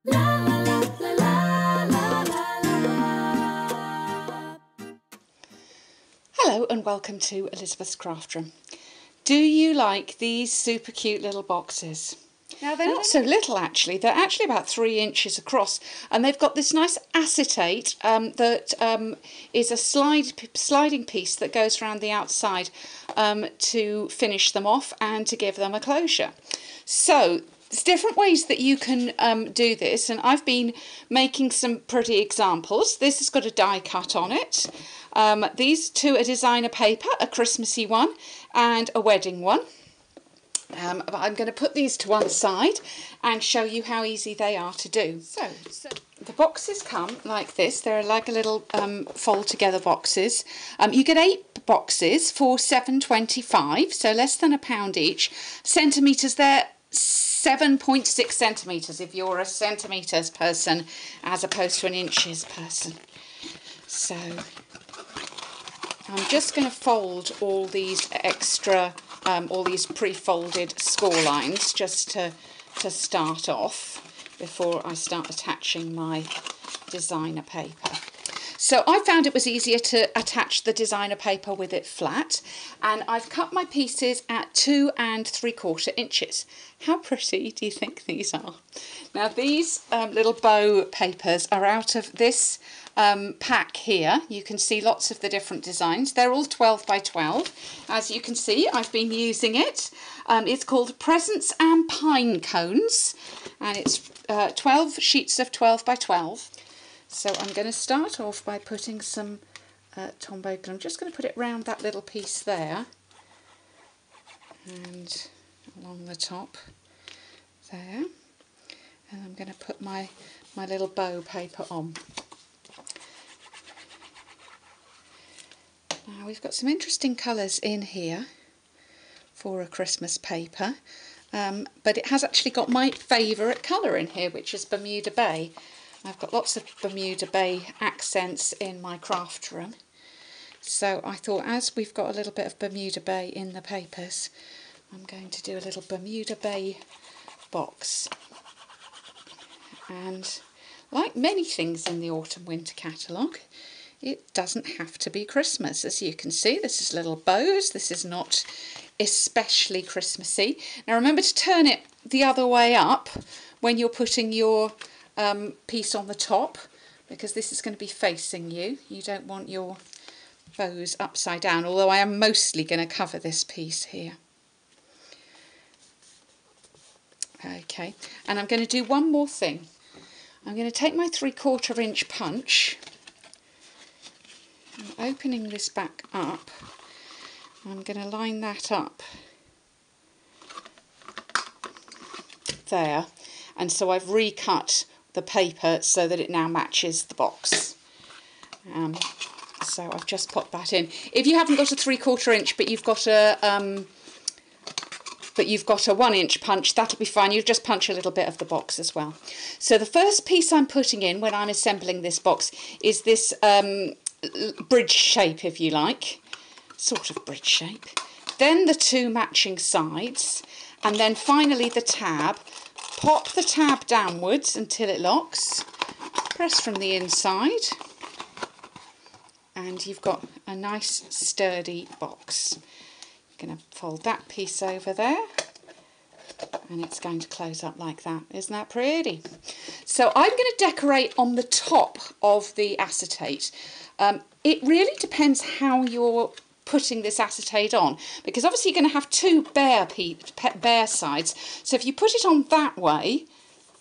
Hello and welcome to Elizabeth's Craft Room. Do you like these super cute little boxes? Now they're not so little actually, they're actually about 3 inches across, and they've got this nice acetate that is a sliding piece that goes around the outside to finish them off and to give them a closure. So there's different ways that you can do this, and I've been making some pretty examples. This has got a die cut on it. These two are designer paper, a Christmassy one and a wedding one. But I'm going to put these to one side and show you how easy they are to do. So the boxes come like this. They're like a little fold together boxes. You get 8 boxes for £7.25, so less than £1 each. Centimetres, they're 7.6 centimetres if you're a centimetres person as opposed to an inches person. So I'm just going to fold all these extra, all these pre-folded score lines just to start off before I start attaching my designer paper. So I found it was easier to attach the designer paper with it flat, and I've cut my pieces at 2 3/4 inches. How pretty do you think these are? Now these little bow papers are out of this pack here. You can see lots of the different designs. They're all 12 by 12. As you can see, I've been using it. It's called Presents and Pine Cones, and it's 12 sheets of 12 by 12. So I'm going to start off by putting some Tombow glue. I'm just going to put it round that little piece there and along the top there, and I'm going to put my little bow paper on. Now we've got some interesting colours in here for a Christmas paper, but it has actually got my favourite colour in here, which is Bermuda Bay. I've got lots of Bermuda Bay accents in my craft room, so I thought as we've got a little bit of Bermuda Bay in the papers, I'm going to do a little Bermuda Bay box. And like many things in the Autumn Winter catalogue, it doesn't have to be Christmas. As you can see, this is little bows. This is not especially Christmassy. Now remember to turn it the other way up when you're putting your piece on the top, because this is going to be facing you. You don't want your bows upside down, although I am mostly going to cover this piece here. Okay, and I'm going to do one more thing. I'm going to take my 3/4 inch punch. I'm opening this back up. I'm going to line that up there, and so I've recut the paper so that it now matches the box. So I've just popped that in. If you haven't got a 3/4 inch but you've got a 1 inch punch, that'll be fine. You just punch a little bit of the box as well. So the first piece I'm putting in when I'm assembling this box is this bridge shape, if you like, sort of bridge shape. Then the 2 matching sides, and then finally the tab. Pop the tab downwards until it locks, press from the inside, and you've got a nice sturdy box. I'm going to fold that piece over there, and it's going to close up like that. Isn't that pretty? So I'm going to decorate on the top of the acetate. It really depends how you're putting this acetate on, because obviously you're going to have 2 bare sides. So if you put it on that way,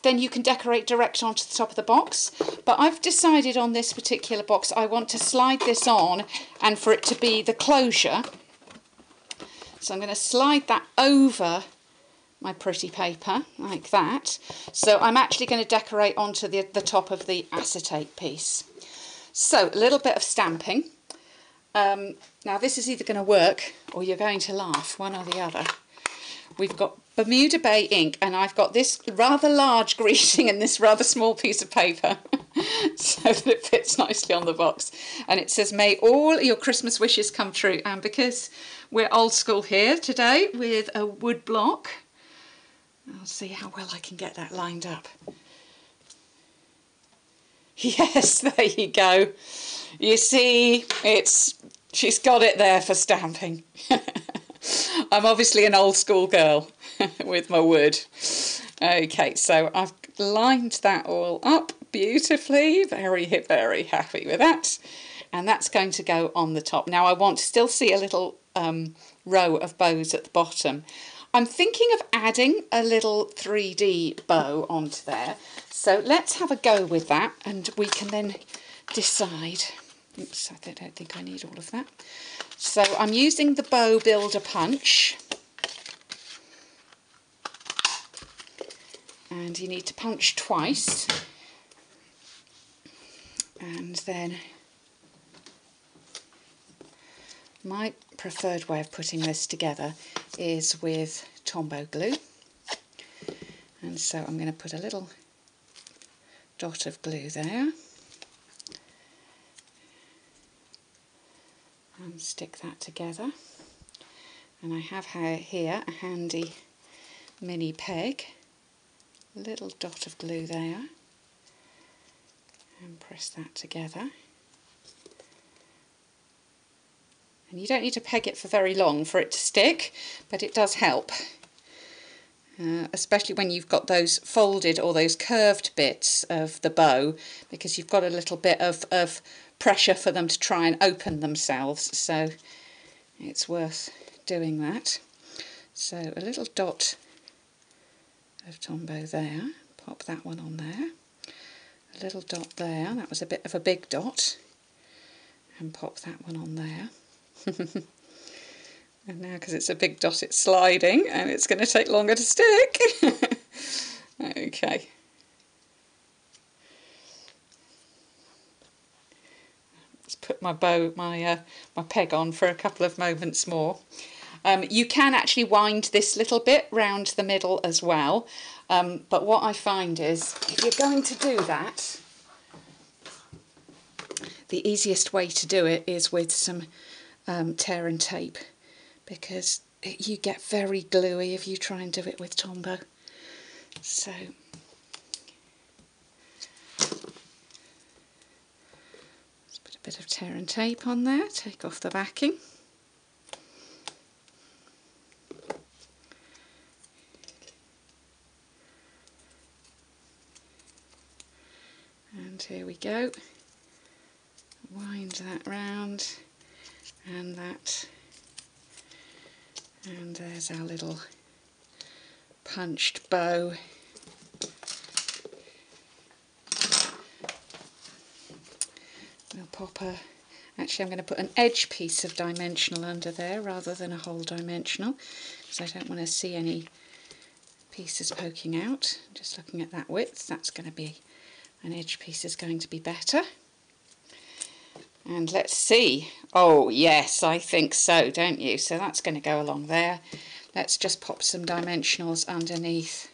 then you can decorate direct onto the top of the box. But I've decided on this particular box I want to slide this on and for it to be the closure. So I'm going to slide that over my pretty paper like that. So I'm actually going to decorate onto the top of the acetate piece. So a little bit of stamping. Now this is either going to work or you're going to laugh, one or the other. We've got Bermuda Bay ink, and I've got this rather large greeting in this rather small piece of paper so that it fits nicely on the box. And it says, "May all your Christmas wishes come true." And because we're old school here today with a wood block, I'll see how well I can get that lined up. Yes, there you go. You see, she's got it there for stamping. I'm obviously an old school girl with my wood. Okay, so I've lined that all up beautifully. Very, very happy with that. And that's going to go on the top. Now I want to still see a little row of bows at the bottom. I'm thinking of adding a little 3D bow onto there. So let's have a go with that and we can then decide. Oops, I don't think I need all of that. So I'm using the Bow Builder punch. And you need to punch twice. And then my preferred way of putting this together is with Tombow glue. And so I'm going to put a little dot of glue there. And stick that together. And I have here a handy mini peg. A little dot of glue there. And press that together. And you don't need to peg it for very long for it to stick, but it does help. Especially when you've got those folded or those curved bits of the bow, because you've got a little bit of pressure for them to try and open themselves, so it's worth doing that. So a little dot of Tombow there, pop that one on there, a little dot there, that was a bit of a big dot, and pop that one on there. And now because it's a big dot it's sliding and it's going to take longer to stick. Okay. Put my my peg on for a couple of moments more. You can actually wind this little bit round the middle as well, but what I find is if you're going to do that, the easiest way to do it is with some tear and tape, because you get very gluey if you try and do it with Tombow. So bit of tear and tape on there, take off the backing. And here we go. Wind that round and that. And there's our little punched bow. We'll pop actually I'm going to put an edge piece of dimensional under there rather than a whole dimensional, because I don't want to see any pieces poking out. Just looking at that width, that's going to be, an edge piece is going to be better. And let's see, oh yes, I think so, don't you? So that's going to go along there. Let's just pop some dimensionals underneath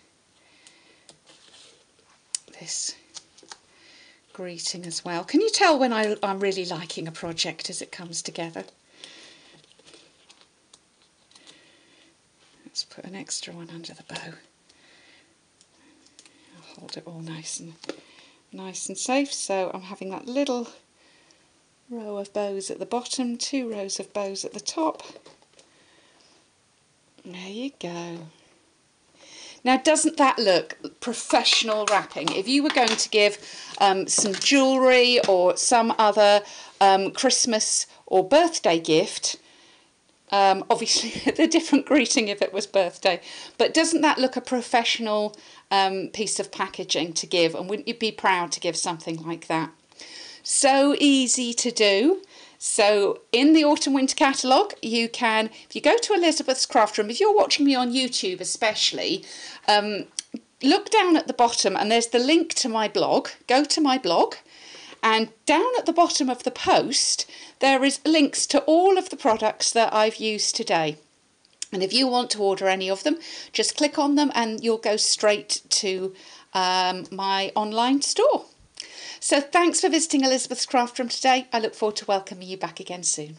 this greeting as well. Can you tell when I'm really liking a project as it comes together? Let's put an extra one under the bow. I'll hold it all nice and safe. So I'm having that little row of bows at the bottom, 2 rows of bows at the top. There you go. Now, doesn't that look professional wrapping? If you were going to give some jewellery or some other Christmas or birthday gift, obviously a different greeting if it was birthday, but doesn't that look a professional piece of packaging to give? And wouldn't you be proud to give something like that? So easy to do. So in the Autumn Winter catalogue, you can, if you go to Elizabeth's Craft Room, if you're watching me on YouTube especially, look down at the bottom and there's the link to my blog. Go to my blog, and down at the bottom of the post there is links to all of the products that I've used today. And if you want to order any of them, just click on them and you'll go straight to my online store. So thanks for visiting Elizabeth's Craft Room today. I look forward to welcoming you back again soon.